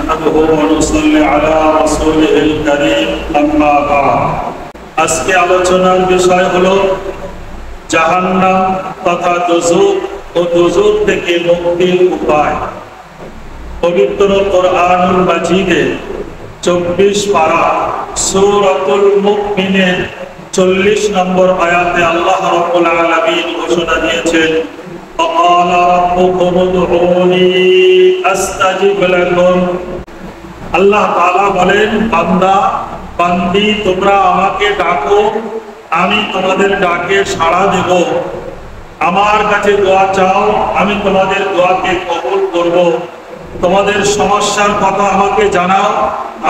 نحمده ونصلي على رسوله الكريم أما بعد আজকে আলোচনার বিষয় হলো জাহান্নাম তথা দোজখ ও দোজখ থেকে মুক্তির উপায়। পবিত্র কোরআনুল মাজিদে 24 পারা সূরাতুল মুমিনের 40 নম্বর আয়াতে আল্লাহ রাব্বুল আলামিন ঘোষণা দিয়েছেন, وَقَالَ رَبُّكُمُ ادْعُونِي أَسْتَجِبْ لَكُمْ। আল্লাহ তাআলা বলেন, বান্দা বান্দি তোমরা আমাকে ডাকো, আমি তোমাদের ডাকে সাড়া দেব। আমার কাছে দোয়া চাও, আমি তোমাদের দোয়াকে কবুল করব। তোমাদের সমস্যার কথা আমাকে জানাও,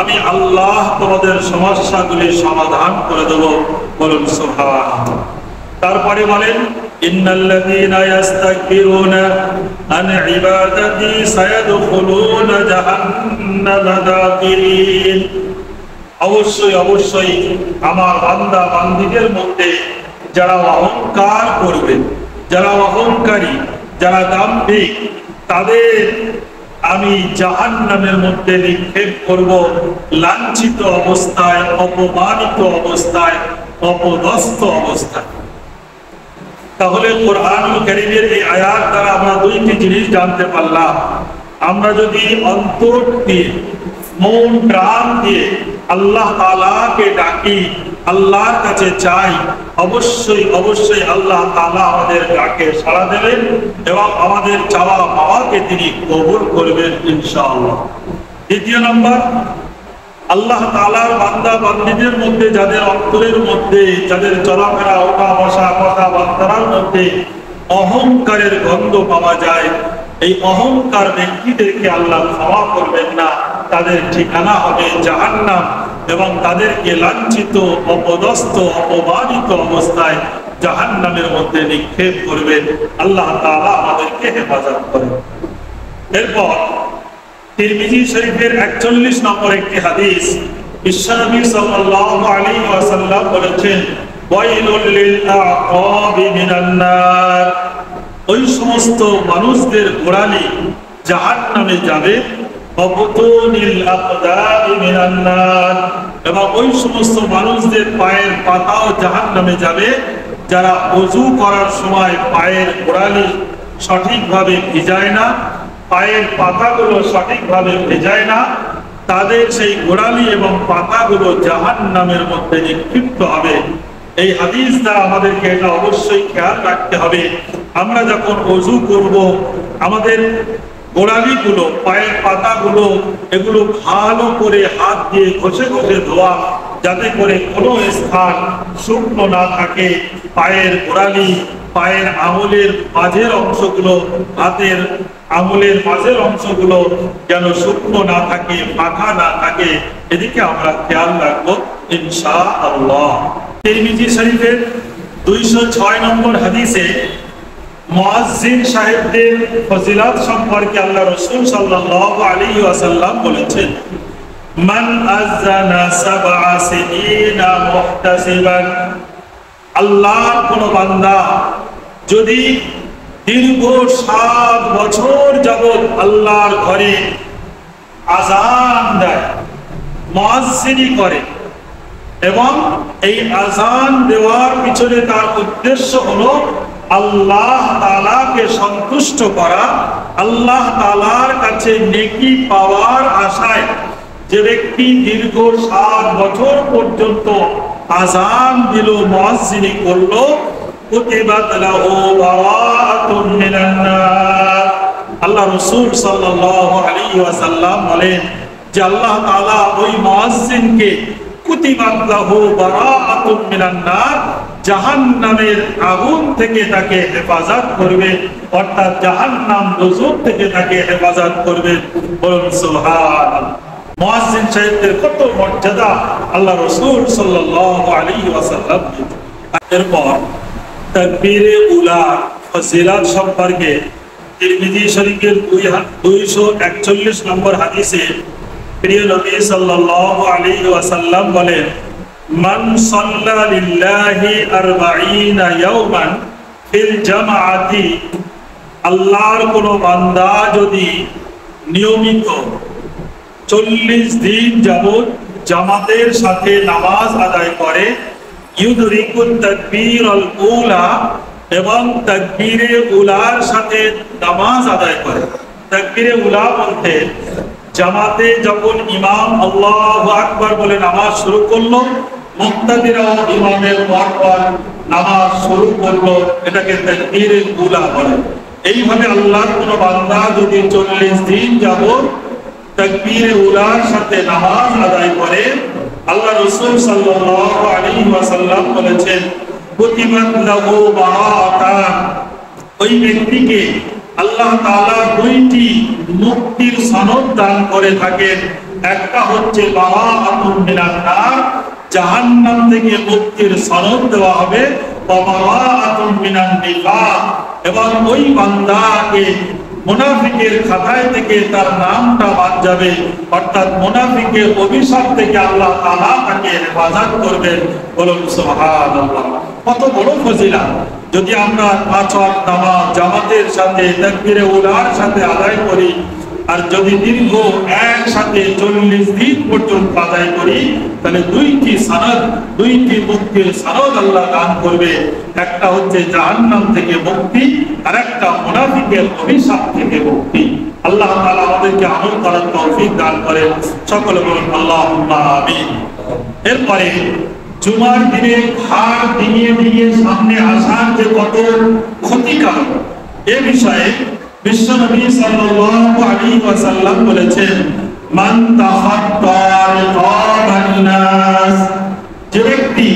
আমি আল্লাহ তোমাদের সমস্যাগুলি সমাধান করে দেব। বলুন সুবহানাল্লাহ। তারপরে বলেন, ইন্নাল্লাযীনা ইস্তাকবিরুনা আন ইবাদাতি সায়াদখুলুনা জাহান্নামা দাখিরিন। অবশ্যই অবশ্যই আমার বান্দা বান্দীদের মধ্যে যারা অহংকার করবে, যারা অহংকারী, যারা দাম্ভিক, তাদের আমি জাহান্নামের মধ্যে নিক্ষেপ করব, লাঞ্ছিত অবস্থায়, অপমানিত অবস্থায়, অপদস্থ অবস্থায়। তাহলে কোরআনুল কারীমের এই আয়াত দ্বারা আমরা দুইটি জিনিস জানতে পারলাম। আমরা যদি অন্তর দিয়ে, মন প্রাণ দিয়ে আল্লাহ তাআলাকে ডাকি, আল্লাহর কাছে চাই, অবশ্যই অবশ্যই আল্লাহ তাআলা আমাদের ডাকে সাড়া দেবেন এবং আমাদের চাওয়া পাওয়াকে তিনি কবুল করবেন ইনশাআল্লাহ। দ্বিতীয় নম্বর, আল্লাহ তাআলার বান্দা বান্দীদের মধ্যে যাদের অন্তরের মধ্যে, যাদের চলাফেরা, ওঠা বসা, কথাবার্তার মধ্যে অহংকারের গন্ধ পাওয়া যায়, এই অহংকার ব্যক্তিদেরকে আল্লাহ ক্ষমা করবেন না। তাদের ঠিকানা হবে জাহান্নাম এবং তাদেরকে লাঞ্ছিত, অপদস্থ, অপমানিত অবস্থায় জাহান্নামের মধ্যে নিক্ষেপ করবেন। আল্লাহ তাআলা আমাদেরকে হেফাজত করেন। এরপর তিরমিজি শরীফের 41 নম্বর একটি হাদিস, বিশ্বনবী সাল্লাল্লাহু আলাইহি ওয়াসাল্লাম বলেছেন, ওয়াইলুল লিল আ'কাবি মিনান নার। ওই সমস্ত মানুষদের গোড়ালি জাহান্নামে যাবে, ওয়াবুতুনিল আকদাবি মিনান নার। এবং ওই সমস্ত মানুষদের পায়ের পাতাও জাহান্নামে যাবে, যারা ওযু করার সময় পায়ের গোড়ালি সঠিকভাবে ভিজায় না, পায়ের পাতাগুলো সঠিকভাবে ভেজায় না, তাদের সেই গোড়ালি এবং পাতাগুলো জাহান্নামের মধ্যে নিক্ষিপ্ত হবে। এই হাদিস দ্বারা আমাদেরকে এটা অবশ্যই খেয়াল রাখতে হবে, আমরা যখন ওযু করব আমাদের গোড়ালিগুলো, পায়ের পাতাগুলো, এগুলো ভালো করে হাত দিয়ে ঘষে ঘষে ধোয়া, যাতে করে কোনো স্থান শুকনো না থাকে। পায়ের গোড়ালি, পায়ের আঙুলের মাঝের অংশগুলো, হাতের আঙুলের মাঝের অংশগুলো যেন শুকনো না থাকে, ফাঁকা না থাকে, এদিকে আমরা খেয়াল রাখবো ইনশাআল্লাহ। তিরমিজি শরীফের 206 নম্বর হাদিসে মুয়াজ্জিন সাহেবদের ফজিলত সম্পর্কে আল্লাহ রাসূল সাল্লাল্লাহু আলাইহি ওয়াসাল্লাম বলেছেন, মান আযানা সাবআ সিনিনা মুহতাসিবান। আল্লাহর কোন বান্দা যদি দীর্ঘ 7 বছর যাবত আল্লাহর ঘরে আযান দেয়, মুয়াজ্জিনি করে, এবং এই আযান দেওয়ার পিছনে তার উদ্দেশ্য হলো আল্লাহ তাআলাকে সন্তুষ্ট করা, আল্লাহ তাআলার কাছে নেকি পাওয়ার আশায় যে ব্যক্তি দীর্ঘ 7 বছর পর্যন্ত আযান দিল, মুয়াজ্জিনি করলো, কুতিবাত লাহু বারাআতুন মিনান নার। আল্লাহ রাসূল সাল্লাল্লাহু আলাইহি ওয়াসাল্লাম বলেন যে আল্লাহ তাআলা ওই মুয়াজ্জিনকে কুতিবাত লাহু বারাআতুন মিনান নার, জাহান্নামের আগুন থেকে তাকে হেফাজত করবে, অর্থাৎ জাহান্নাম দোজখ থেকে তাকে হেফাজত করবে। বলুন সুবহানাল্লাহ। মুয়াজ্জিন সাহেবদের কত মর্যাদা আল্লাহ রাসূল সাল্লাল্লাহু আলাইহি ওয়াসাল্লাম। এরপর তাকবীরে উলা ফজিলত সম্পর্কে তিরমিজি শরীফের 241 নম্বর হাদিসে প্রিয় নবী সাল্লাল্লাহু আলাইহি ওয়াসাল্লাম বলেন, মান সাল্লা লিল্লাহি 40 ইয়াওমান ফিল জামাআতি। আল্লাহর কোন বান্দা যদি নিয়মিত 40 দিন যাবত জামাতের সাথে নামাজ আদায় করে, ইউদরিকুত তাকবীরুল উলা, এবং তাকবীরে উলার সাথে নামাজ আদায় করে। তাকবীরে উলা বলতে জামাতে যখন ইমাম আল্লাহু আকবার বলে নামাজ শুরু করলো, মুক্তাদিরাও ইমামের পরপর নামাজ শুরু করলো, এটাকে তাকবীরে উলা বলে। এইভাবে আল্লাহর কোন বান্দা যদি 40 দিন যাবত তাকবীরে উলার সাথে নামাজ আদায় করে, আল্লাহ রাসূল সাল্লাল্লাহু আলাইহি ওয়াসাল্লাম বলেছেন, কুতিবাত লাহু বারাকাত, ওই ব্যক্তিকে আল্লাহ তাআলা 2টি মুক্তির সনদ দান করে থাকেন। একটা হচ্ছে বারাআতুন মিনান নার, জাহান্নাম থেকে মুক্তির সনদ দেওয়া হবে, ওয়া বারাআতুন মিনান নিফাক, এবং ওই বান্দাকে মুনাফিকের খাতায় থেকে তার নামটা বাদ যাবে, অর্থাৎ মুনাফিকের অভিশাপ থেকে আল্লাহ তাআলা তাকে হেফাজত করবেন। বলুন সুবহানাল্লাহ। কত বড় ফজিলত! যদি আমরা 5 ওয়াক্ত নামাজ জামাতের সাথে তাকবীরে উলার সাথে আদায় করি, আর যদি দীর্ঘ একসাথে 40 দিন পর্যন্ত আদায় করি, তাহলে 2টি সনদ, 2টি মুক্তির সনদ আল্লাহ দান করবে। একটা হচ্ছে জাহান্নাম থেকে মুক্তি, আর একটা মুনাফিকের অভিশাপ থেকে মুক্তি। আল্লাহ তাআলা আমাদেরকে আমল করার তৌফিক দান করেন। সকলে বলুন আল্লাহুম্মা আমিন। এরপরে জুমার দিনে ঘাড় ডিঙিয়ে ডিঙিয়ে সামনে আসার যে কত ক্ষতিকারক, এ বিষয়ে বিশ্বনবী সাল্লাল্লাহু আলাইহি ওয়াসাল্লাম বলেছেন, মান তাহাত্তার তাবান নাস, যে ব্যক্তি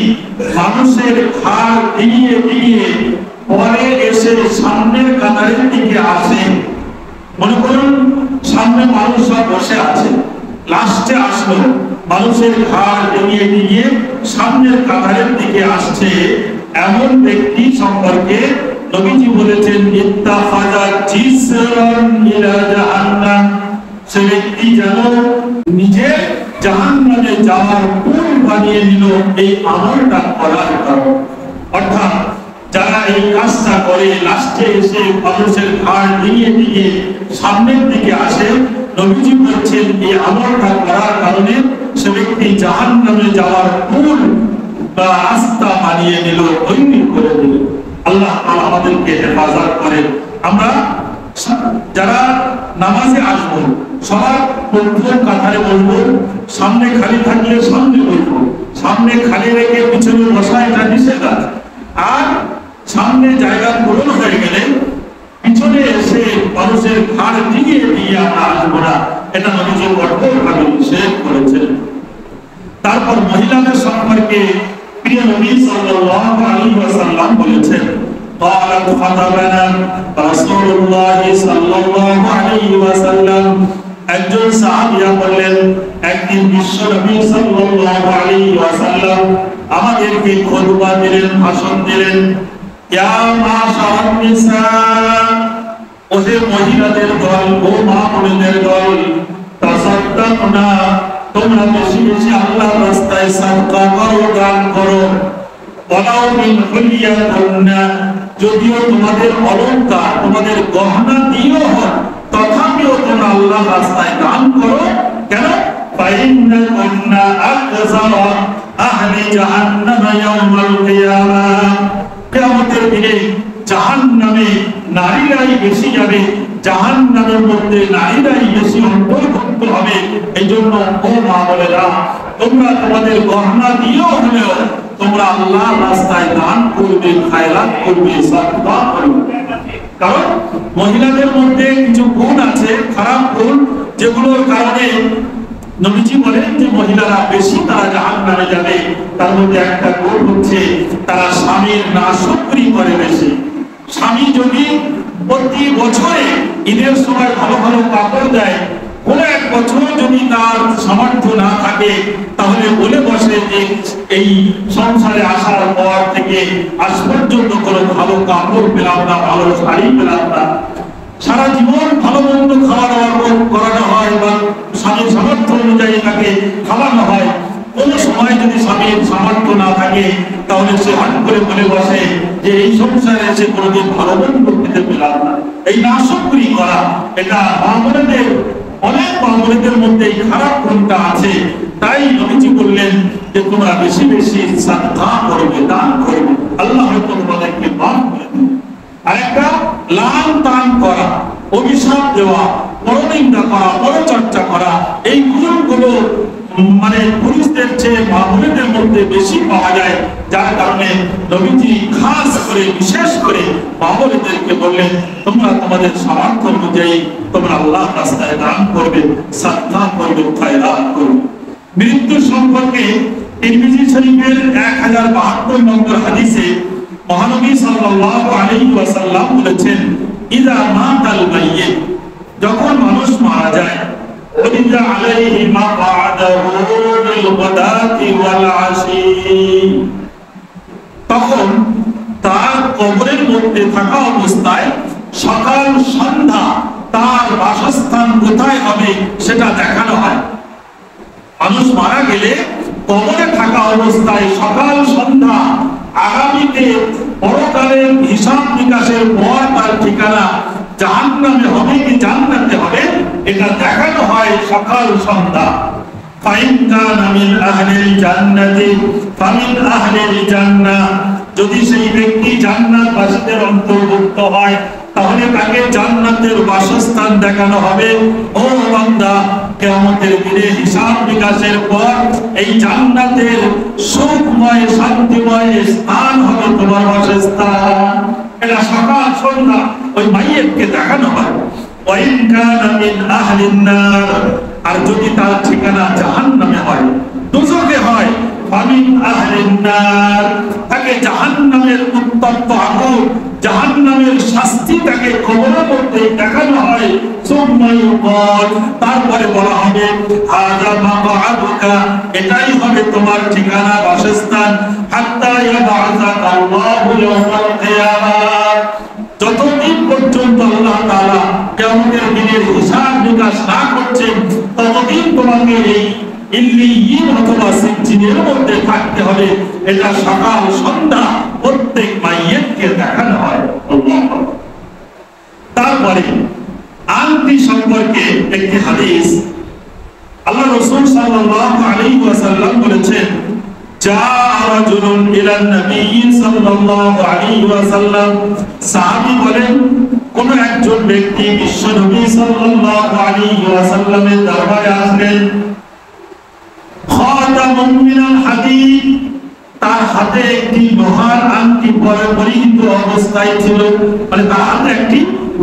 মানুষের ঘাড় ডিঙিয়ে ডিঙিয়ে পরে এসে সামনের কাতারের দিকে আসে, মনে করুন সামনে মানুষ সব বসে আছে, লাস্টে আসলো, মানুষের ঘাড় ডিঙিয়ে ডিঙিয়ে সামনের কাতারের দিকে আসছে, এমন ব্যক্তি সম্পর্কে নবীজি বলেছেন, ইত্তাখাযা জিসরান ইলা জাহান্নাম, সে ব্যক্তি যেন নিজের জাহান্নামে যাওয়ার পুল বানিয়ে নিল এই আমলটা করার কারণে। অর্থাৎ যারা এই কাজটা করে লাস্টে এসে মানুষের ঘাড় ডিঙিয়ে ডিঙিয়ে সামনের দিকে আসে, নবীজি বলছেন এই আমলটা করার কারণে সে ব্যক্তি জাহান্নামে যাওয়ার পুল বা রাস্তা বানিয়ে নিল, তৈরি করে দিল। আল্লাহ তাআলা আমাদেরকে হেফাজত করেন। আমরা যারা নামাজে আসবো সবার প্রথম কাতারে বসবো, সামনে খালি থাকলে সামনে বসবো, সামনে খালি রেখে পিছনে বসা এটা নিষেধ আছে। আর সামনে জায়গা পূরণ হয়ে গেলে পিছনে এসে মানুষের ঘাড় ডিঙিয়ে দিয়ে আমরা আসবো না, এটা নবীজি কঠোরভাবে নিষেধ করেছেন। তারপর মহিলাদের সম্পর্কে প্রিয় নবী সাল্লাল্লাহু আলাইহি ওয়াসাল্লাম বলেছেন, قالت خطبنا رسول الله صلى الله عليه وسلم, একজন সাহাবিয়া বললেন, একদিন বিশ্বনবী সাল্লাল্লাহু আলাইহি ওয়াসাল্লাম আমাদেরকে খুতবা দিলেন, ভাষণ দিলেন, ইয়া মাশারান নিসা, ওহে মহিলাদের দল, ও মা বোনদের দল, তাসাদ্দাকনা, তোমরা বেশি বেশি আল্লাহর রাস্তায় সাদকা করো, দান করো, ওয়ালাউ মিন হুলিয়াতিনা, যদিও তোমাদের অলংকার, তোমাদের গহনা দিও হয়, তথাপিও তোমরা আল্লাহর রাস্তায় দান করো। কেন? ফাইন্নাকুন্না আকযারা আহলি জাহান্নাম ইয়াউমাল কিয়ামাহ, কিয়ামতের দিনে জাহান্নামে নারীরাই বেশি যাবে, জাহান্নামের মধ্যে নারীরাই বেশি অন্তর্ভুক্ত হবে। এই জন্য ও মা বোনেরা, তোমরা তোমাদের গহনা দিও হলেও তোমরা আল্লাহর রাস্তায় দান করবে, খায়রাত করবে, সাদকা করবে। কারণ মহিলাদের মধ্যে কিছু গুণ আছে, খারাপ গুণ, যেগুলোর কারণে নবীজি বলেন যে মহিলারা বেশি তারা জাহান্নামে যাবে। তার মধ্যে একটা গুণ হচ্ছে তারা স্বামীর নাশকরি করে বেশি। স্বামী যদি প্রতি বছরে ঈদের সময় ভালো ভালো কাপড় দেয়, কোনো এক বছর যদি তার সামর্থ্য না থাকে, তাহলে বলে বসে যে এই সংসারে আসার পর থেকে আজ পর্যন্ত কোনো ভালো কাপড় পেলাম না, ভালো শাড়ি পেলাম না। সারা জীবন ভালো মন্দ খাওয়া দাওয়া করানো হয় বা স্বামীর সামর্থ্য অনুযায়ী তাকে খাওয়ানো হয়, কোনো সময় যদি স্বামীর সামর্থ্য না থাকে তাহলে সে হট করে বলে বসে যে এই সংসারে এসে কোনোদিন ভালো মন্দ খেতে পেলাম না। এই নাশকরি করা, এটা আমাদের অনেক মামুরিদের মধ্যে এই খারাপ গুণটা আছে। তাই নবীজি বললেন যে তোমরা বেশি বেশি সাদকা করবে, দান করবে, আল্লাহ হয়তো তোমাদেরকে মাফ করে দেবে। আরেকটা লান তান করা, অভিশাপ দেওয়া, পরনিন্দা করা, পরচর্চা করা, এই গুণগুলো মানে পুরুষদের চেয়ে মামুরিদের মধ্যে বেশি পাওয়া যায়। যার কারণে নবীজি খাস করে বিশেষ করে মামুরিদেরকে বললেন তোমরা তোমাদের সামর্থ্য অনুযায়ী তোমরা আল্লাহ রাস্তায় দান করবে, সাদকা করবে, খায়রাত করবে। মৃত্যু সম্পর্কে তিরমিজি শরীফের 1072 নম্বর হাদিসে মহানবী সাল্লাল্লাহু আলাইহি ওয়াসাল্লাম বলেছেন ইযা মাতাল মাইয়িত, যখন মানুষ মারা যায়, ওয়ালিদা আলাইহি মা বা'দাহু বিল গাদাতি ওয়াল আশি, তখন তার কবরের মধ্যে থাকা অবস্থায় সকাল সন্ধ্যা তার বাসস্থান কোথায় হবে সেটা দেখানো হয়। মানুষ মারা গেলে কবরে থাকা অবস্থায় সকাল সন্ধ্যা আগামীতে পরকালের হিসাব নিকাশের পর তার ঠিকানা জাহান্নামে হবে কি জান্নাতে হবে এটা দেখানো হয় সকাল সন্ধ্যা। ফাইন কানা মিন আহলিল জান্নাতি ফামিন আহলিল জান্নাহ, যদি সেই ব্যক্তি জান্নাতবাসীদের অন্তর্ভুক্ত হয় তাহলে তাকে জান্নাতের বাসস্থান দেখানো হবে। ও বান্দা, কিয়ামতের দিনে হিসাব নিকাশের পর এই জান্নাতের সুখময় শান্তিময় স্থান হবে তোমার বাসস্থান। এটা সকাল সন্ধ্যা ওই মাইয়িতকে দেখানো হয়। ওয়াইন কানা মিন আহলিন নার, আর যদি তার ঠিকানা জাহান্নামে হয়, দোজখে হয়, ফামিন আহলিন নার, তাকে জাহান্নামের উত্তপ্ত আগুন, জাহান্নামের শাস্তি তাকে কবরের মধ্যে দেখানো হয়। সুম্মা ইউকাল, তারপরে বলা হবে হাযা মাকআদুকা, এটাই হবে তোমার ঠিকানা বাসস্থান। হাত্তা ইয়াবআসাকা আল্লাহু ইয়াওমাল কিয়ামাহ, যতদিন পর্যন্ত আল্লাহ তাআলা কিয়ামতের দিনের হিসাব নিকাশ না করছেন ততদিন তোমাকে এই ইল্লিয়িন অথবা সিজ্জিনের মধ্যে থাকতে হবে। এটা সকাল সন্ধ্যা প্রত্যেক মাইয়িতকে দেখানো হয়। তারপরে আংটি সম্পর্কে একটি হাদিস, আল্লাহ রাসূল সাল্লাল্লাহু আলাইহি ওয়াসাল্লাম বলেছেন রাজুলুন ইলান নবী সাল্লাল্লাহু আলাইহি ওয়াসাল্লাম, সাহাবী বলেন কোন একজন ব্যক্তি বিশ্ব নবী সাল্লাল্লাহু আলাইহি ওয়াসাল্লামের দরবারে আসলেন। খাতামুন মিনাল হাদীদ, তার হাতে একটি লোহার আংটি পরিহিত অবস্থায় ছিল, মানে তার হাতে একটি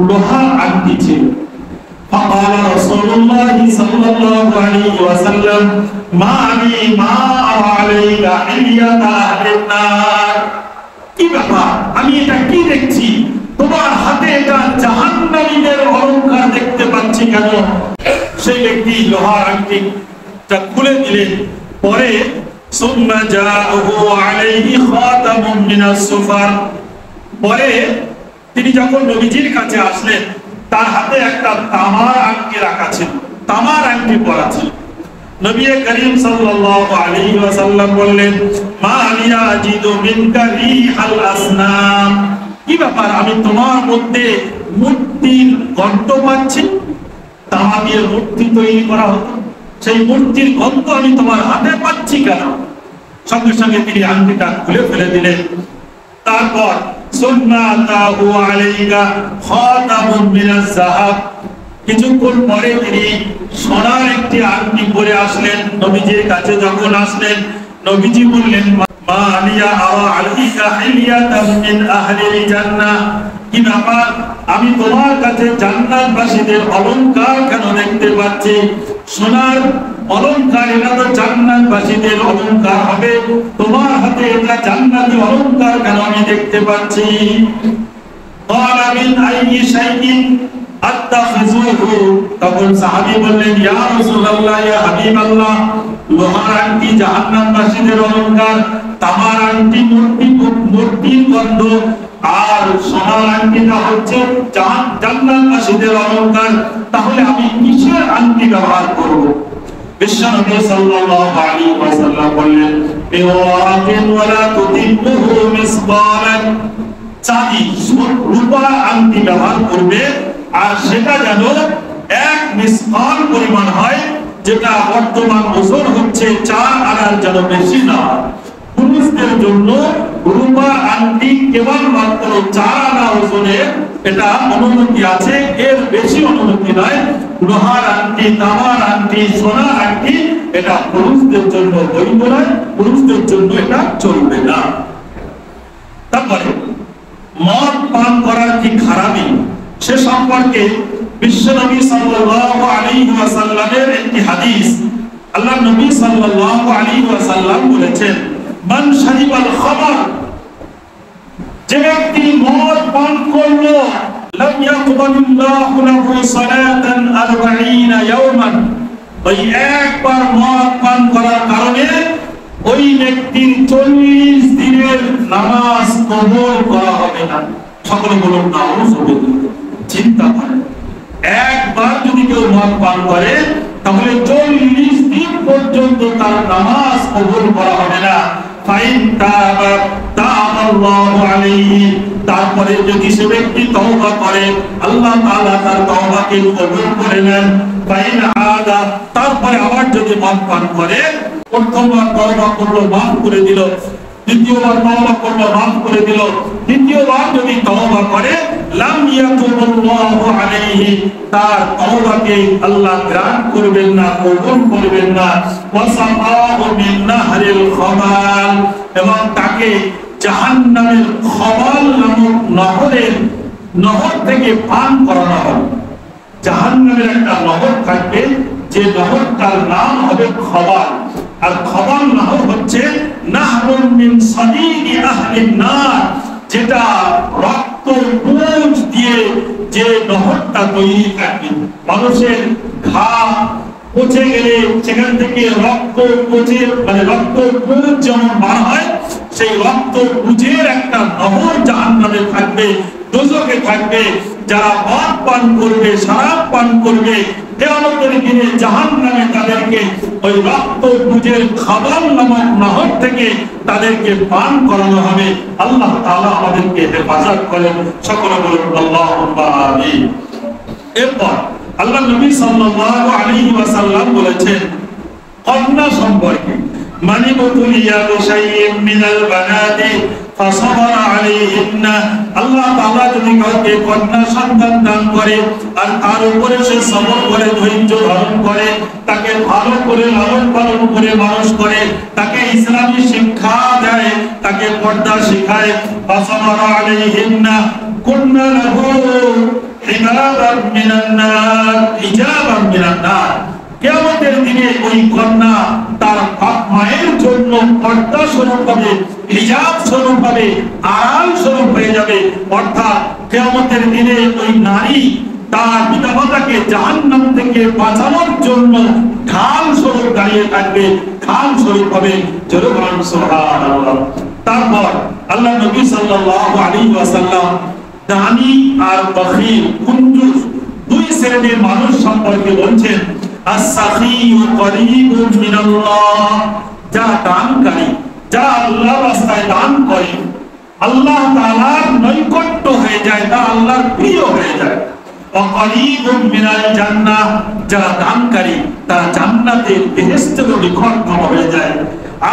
লোহার আংটি ছিল। فقال رسول الله صلى الله عليه وسلم ما لي ما عليك حلية أهل النار, কি ব্যাপার, আমি এটা কি দেখছি, তোমার হাতে এটা জাহান্নামীদের অলংকার দেখতে পাচ্ছি কেন? সেই ব্যক্তি লোহার আংটিটা খুলে দিলেন। পরে সুম্মা জাআহু আলাইহি খাতামুন মিনাস সুফার, পরে তিনি যখন নবীজির কাছে আসলেন তার হাতে একটা তামার আংটি রাখা ছিল, তামার আংটি পরা ছিল। নবী করিম সাল্লাল্লাহু আলাইহি ওয়াসাল্লাম বললেন মা লিয়া আজিদু মিনকা রিহাল আসনাম, কি ব্যাপার, আমি তোমার মধ্যে মূর্তির গন্ধ পাচ্ছি। তামা দিয়ে মূর্তি তৈরি করা হতো, সেই মূর্তির গন্ধ আমি তোমার হাতে পাচ্ছি কেন? সঙ্গে সঙ্গে তিনি আংটিটা খুলে ফেলে দিলেন। তারপর সুন্নাতাহু আলাইকা খাতামুন মিনাজ যাহাব, কিছুক্ষণ পরে তিনি সোনার একটি আংটি পরে আসলেন। নবীজির কাছে যখন আসলেন নবীজি বললেন মা আলিয়া আওয়া আলাইকা হিলিয়াতাম মিন আহলিল জান্নাহ, কি ব্যাপার, আমি তোমার কাছে জান্নাতবাসীদের অলংকার কেন দেখতে পাচ্ছি? সোনার অলংকার, এটা তো জান্নাতবাসীদের অলংকার হবে, তোমার হাতে এটা জান্নাতি অলংকার কেন আমি দেখতে পাচ্ছি? ক্বালা মিন আইয়ি শাইইন আত্তাখিযুহু, তখন সাহাবী বললেন ইয়া রাসূলুল্লাহ, ইয়া হাবিবাল্লাহ, লোহার আংটি জাহান্নামবাসীদের অলংকার, তামার আংটি মূর্তির গন্ধ, আর সোনার আংটিটা হচ্ছে জান্নাতবাসীদের অলংকার, তাহলে আমি কিসের আংটি ব্যবহার করব? বিশ্বনবী সাল্লাল্লাহু আলাইহি ওয়াসাল্লাম বললেন বিওয়ারাকিন ওয়ালা তুতিবুহু মিসবালান, চাঁদি রূপার আংটি ব্যবহার করবে আর সেটা যেন এক মিসকাল পরিমাণ হয়, যেটা বর্তমান ওজন হচ্ছে 4 আনার যেন বেশি না। পুরুষদের জন্য রূপার আংটি কেবলমাত্র 4 আনা ওজনের এটা অনুমতি আছে, এর বেশি অনুমতি নয়। লোহার আংটি, তামার আংটি, সোনার আংটি এটা পুরুষদের জন্য বৈধ নয়, পুরুষদের জন্য এটা চলবে না। তারপরে মদ পান করার কি খারাপি, সে সম্পর্কে বিশ্বনবী সাল্লাল্লাহু আলাইহি ওয়াসাল্লামের একটি হাদিস, আল্লাহ নবী সাল্লাল্লাহু আলাইহি ওয়াসাল্লাম বলেছেন, মান শারিবাল খামর, যে ব্যক্তি মদ পান করলো, লাম ইয়াকবালিল্লাহু লাহু সালাতান 40 ইয়াওমান, ওই একবার মদ পান করার কারণে ওই ব্যক্তির 40 দিনের নামাজ কবুল করা হবে না। সকলে বলুন নাউযুবিল্লাহ। চিন্তা করেন, একবার যদি কেউ মদ পান করে তাহলে 40 দিন পর্যন্ত তার নামাজ কবুল করা হবে না। ফাইন তাবা তাআল্লাহু আলাইহি, তারপরে যদি সে ব্যক্তি তওবা করে, আল্লাহ তাআলা তার তওবাকে কবুল করে নেন। ফাইন আদা, তারপরে আবার যদি মদ পান করে, প্রথমবার তওবা করলো, মাফ করে দিল, দ্বিতীয়বার তওবা করলো, মাফ করে দিল, তৃতীয়বার যদি তওবা করে, লাম ইয়াতুবুল্লাহু আলাইহি, তার তওবাকে আল্লাহ গ্রান্ট করবেন না, কবুল করবেন না। ওয়াসাফাহু মিন নাহরিল খামাল, এবং তাকে জাহান্নামের খামাল নামক নহর থেকে পান করানো হবে। জাহান্নামের একটা নহর থাকবে, যে নহরটার নাম হবে খামাল। আর খামাল নহর হচ্ছে নাহরুন মিন সাদিদি আহলিন নার, যেটা রক্ত পুঁজ দিয়ে যে নহরটা তৈরি থাকে। মানুষের ঘা পচে গেলে সেখান থেকে রক্ত পচে, মানে রক্ত পুঁজ যেমন বার হয়, সেই রক্ত পুঁজের একটা নহর জাহান্নামে থাকবে, দোজখে থাকবে। যারা মদ পান করবে, শরাব পান করবে, কিয়ামতের দিনে জাহান্নামে তাদেরকে ওই রক্ত পুঁজের খাবার নামক নহর থেকে তাদেরকে পান করানো হবে। আল্লাহ তাআলা আমাদেরকে হেফাজত করেন, সকলে বলুন আল্লাহুম্মা আমিন। এরপর আল্লাহ নবী সাল্লাল্লাহু আলাইহি ওয়াসাল্লাম বলেছেন কন্যা সম্পর্কে, মানি বুতুলিয়া বিশাইইন মিনাল বানাতি ফাসাবারা আলাইহিন্না, আল্লাহ তাআলা যদি কাউকে কন্যা সন্তান দান করে আর তার উপরে সে সবর করে, ধৈর্য ধারণ করে, তাকে ভালো করে লালন পালন করে মানুষ করে, তাকে ইসলামী শিক্ষা দেয়, তাকে পর্দা শেখায়, ফাসাবারা আলাইহিন্না কুন্না লাহু হিজাবান মিনান নার, হিজাবান মিনান নার। কিয়ামতের দিনে ওই কন্যা তার বাপ মায়ের জন্য পর্দা স্বরূপ হবে, হিজাব স্বরূপ হবে, আড়াল স্বরূপ হয়ে যাবে। অর্থাৎ কিয়ামতের দিনে ওই নারী তার পিতামাতাকে জাহান্নাম থেকে বাঁচানোর জন্য ঢাল স্বরূপ দাঁড়িয়ে থাকবে, ঢাল স্বরূপ হবে। জোরে বলুন সুবহানাল্লাহ। তারপর আল্লাহ নবী সাল্লাল্লাহু আলাইহি ওয়াসাল্লাম দানি আর বখিল, কুঞ্জুস, দুই শ্রেণীর মানুষ সম্পর্কে বলছেন, as-sakhiyu qaribun minallah, যা দানকারী, যা আল্লাহর রাস্তায় দান করে, আল্লাহ তাআলার নৈকট্য হয়ে যায়, তা আল্লাহর প্রিয় হয়ে যায়। ওয়া qaribun মিনাল জান্নাহ, যা দানকারী তা জান্নাতের বেহেশতের নিকটতম হয়ে যায়।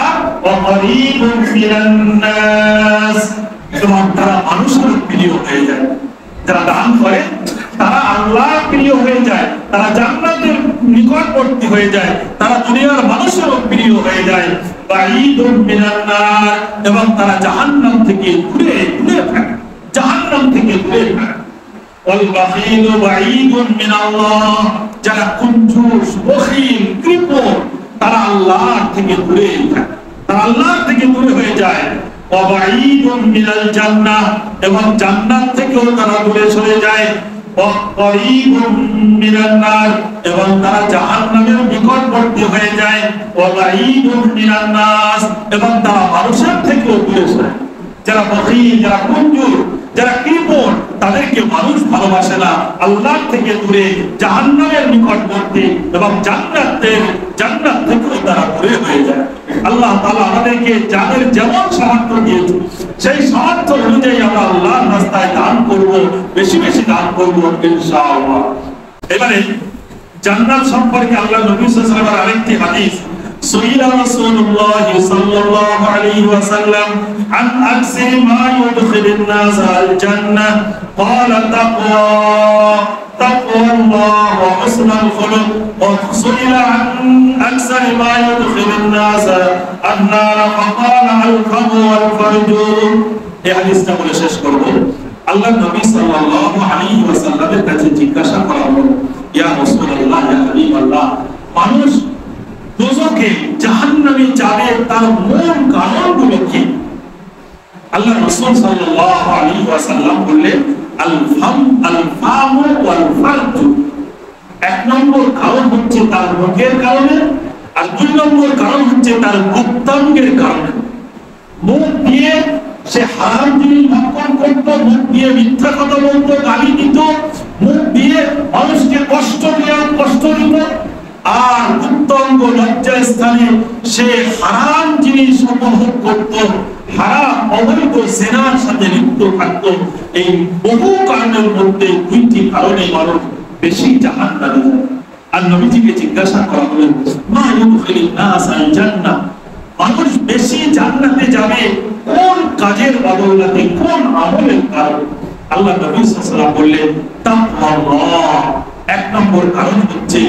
আর ওয়া qaribun মিনান নাস, এবং তারা মানুষের প্রিয় হয়ে যায়। যারা দান করে তারা আল্লাহর প্রিয় হয়ে যায়, তারা জান্নাতের নিকটবর্তী হয়ে যায়, তারা দুনিয়ার মানুষেরও প্রিয় হয়ে যায়। বাঈদুন মিনান নার, এবং তারা জাহান্নাম থেকে দূরে দূরে থাকে, জাহান্নাম থেকে দূরে থাকে। ওয়াল বাখিলু বাঈদুন মিনাল্লাহ, যারা কুঞ্জুস, বখিল, কৃপণ, তারা আল্লাহ থেকে দূরে থাকে, তারা আল্লাহ থেকে দূরে হয়ে যায়। ওয়া বাঈদুন মিনাল জান্নাহ, এবং জান্নাত থেকেও তারা দূরে সরে যায়। ওয়া করিবুন মিনান নার, এবং তারা জাহান্নামের নিকটবর্তী হয়ে যায়। ওয়া বাঈদুন মিনান নাস, এবং তারা মানুষের থেকেও দূরে সরে। যারা বখিল, যারা কঞ্জুস, যারা কৃপণ, তাদেরকে মানুষ ভালোবাসে না, আল্লাহ থেকে দূরে, জাহান্নামের নিকটবর্তী, এবং জান্নাত থেকেও তারা দূরে হয়ে যায়। আল্লাহ তাআলা আমাদেরকে যাদের যেমন সামর্থ্য দিয়েছে সেই সামর্থ্য অনুযায়ী আমরা আল্লাহর রাস্তায় দান করব, বেশি বেশি দান করব ইনশাআল্লাহ। এবারে জান্নাত সম্পর্কে আল্লাহ নবী সাল্লাল্লাহু আলাইহি ওয়াসাল্লামের আরেকটি হাদিস, সুইলা রাসূলুল্লাহ সাল্লাল্লাহু আলাইহি ওয়াসাল্লাম আন আকসির মা ইউদখিলুন নাস আল জান্নাহ ক্বালা তাকওয়াল্লাহ ওয়া হুসনুল খুলুক ওয়া সুইলা আন আকসির মা ইউদখিলুন নাস আন-নার ক্বালা আল-খামু ওয়াল ফারজু। এই হাদিসটা বলে শেষ করব। আল্লাহ নবী সাল্লাল্লাহু আলাইহি ওয়াসাল্লামের কাছে জিজ্ঞাসা করা হলো, ইয়া রাসূলুল্লাহ, ইয়া হাবিবাল্লাহ, মানুষ দোজখে জাহান্নামে যাবে তার মূল কারণগুলো কি? আল্লাহ রাসূল সাল্লাল্লাহু আলাইহি ওয়াসাল্লাম বললেন, আল-ফামু ওয়াল ফারজু। এক নম্বর কারণ হচ্ছে তার মুখের কারণে, আর দুই নম্বর কারণ হচ্ছে তার গুপ্তাঙ্গের কারণে। মুখ দিয়ে সে হারাম জিনিস ভক্ষণ করত, মুখ দিয়ে মিথ্যা কথা বলতো, গালি দিত, মুখ দিয়ে মানুষকে কষ্ট দিত, আর গুপ্তাঙ্গ লজ্জা স্থানে সে হারাম জিনিস উপভোগ করত, হারাম অবৈধ জিনার সাথে লিপ্ত থাকত। এই বহু কারণের মধ্যে দুইটি কারণে মানুষ বেশি জাহান্নামে যায়। আর নবীজিকে জিজ্ঞাসা করা হলো, মা ইউদখিলুন নাস আল জান্নাহ, মানুষ বেশি জান্নাতে যাবে কোন কাজের বদৌলতে, কোন আমলের কারণে? আল্লাহ নবী সাল্লাল্লাহু আলাইহি ওয়াসাল্লাম বললেন, তাকওয়াল্লাহ। এক নম্বর কারণ হচ্ছে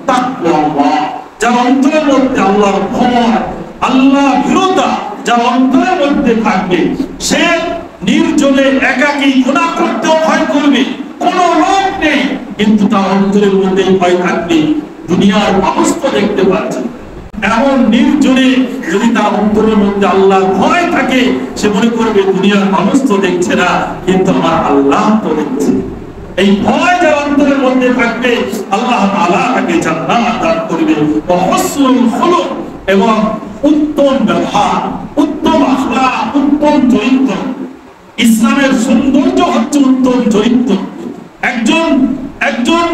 তাকওয়াল্লাহ, যার অন্তরের মধ্যে আল্লাহর ভয়, আল্লাহ ভীরুতা যার অন্তরের মধ্যে থাকবে, সে নির্জনে একাকী গুনাহ করতেও ভয় করবে, কোনো লোক নেই, কিন্তু তার অন্তরের মধ্যে ভয় থাকবে, দুনিয়ার মানুষ তো দেখতে পাচ্ছে। এমন নির্জনে যদি তার অন্তরের মধ্যে আল্লাহ ভয় থাকে, সে মনে করবে দুনিয়ার মানুষ তো দেখছে না, কিন্তু আমার আল্লাহ তো দেখছে। এই ভয় যার অন্তরের মধ্যে থাকবে, আল্লাহ তাআলা তাকে জান্নাত দান করবে। ওয়া হুসনুল খুলুক, এবং উত্তম ব্যবহার, উত্তম আখলাক, উত্তম চরিত্র। ইসলামের সৌন্দর্য হচ্ছে উত্তম চরিত্র। একজন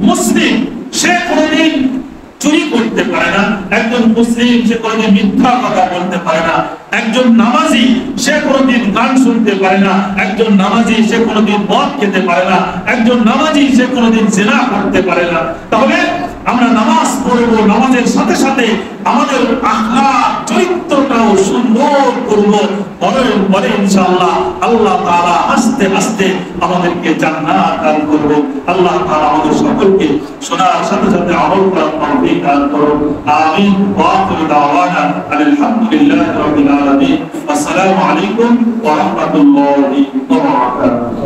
মুসলিম সে কোনদিন চুরি করতে পারে না, একজন মুসলিম সে কোনদিন মিথ্যা কথা বলতে পারে না, একজন নামাজি সে কোনদিন গান শুনতে পারে না, একজন নামাজি সে কোনদিন মদ খেতে পারে না, একজন নামাজি সে কোনদিন জিনা করতে পারে না। তাহলে আমরা নামাজ পড়ব, নামাজের সাথে সাথে আমাদের আখলাক চরিত্রটাও সুন্দর করব, পরে ইনশাআল্লাহ আল্লাহ তাআলা আস্তে আস্তে আমাদেরকে জান্নাত দান করবে। আল্লাহ তাআলা আমাদের সকলকে শোনার সাথে সাথে আমল করার তৌফিক দান করুন। আমিন। ওয়া আখিরু দাওয়ানা আলহামদুলিল্লাহি রাব্বিল আলামিন। আসসালামু আলাইকুম ওয়া রাহমাতুল্লাহি ওয়া বারাকাতুহু।